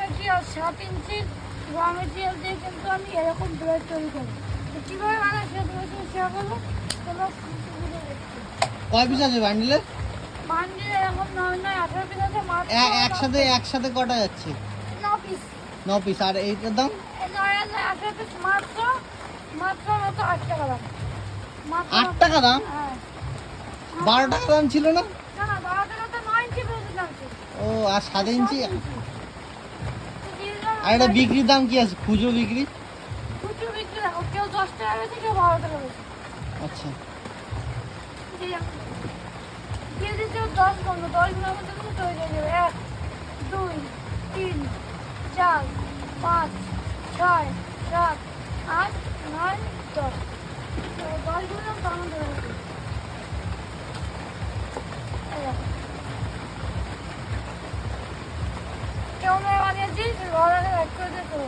Material 7 ইঞ্চি র material দিয়ে কিন্তু আমি এরকম ব্লেড তৈরি করি। কীভাবে বানাই সেটা শেয়ার করবো। তোমরা কয় পিস আছে বান্ডিলে? বান্ডিলে এরকম 9-18 পিস আছে। একসাথে কটা যাচ্ছে? 9 পিস। 9 পিস। আর এইটার দাম? 9-18 পিস মাত্র 8 টাকা দাম। 8 টাকা দাম? হ্যাঁ। 12 টাকা দাম ছিল না? না 12 টাকা তো 9 ইঞ্চি ব্লেডের দাম ছিল। ও, আর 7 ইঞ্চি? আর আর এটা বিক্রির দাম কি আছে, খুচরো বিক্রি? খুচরো বিক্রি দেখো, কেউ 10 টাকা বেশি, কেউ 12 টাকা বেশি। আচ্ছা, দিয়ে দিচ্ছে 10 বন্ধু, 10 গুলোর মধ্যে কিন্তু তৈরি হয়ে যাবে। 1 2 3 4 5 6 7 8 9 10। তো 10 গুলো কেমন ধরে রাখি। কেমন বানিয়েছি রড আগে এক করে দিয়ে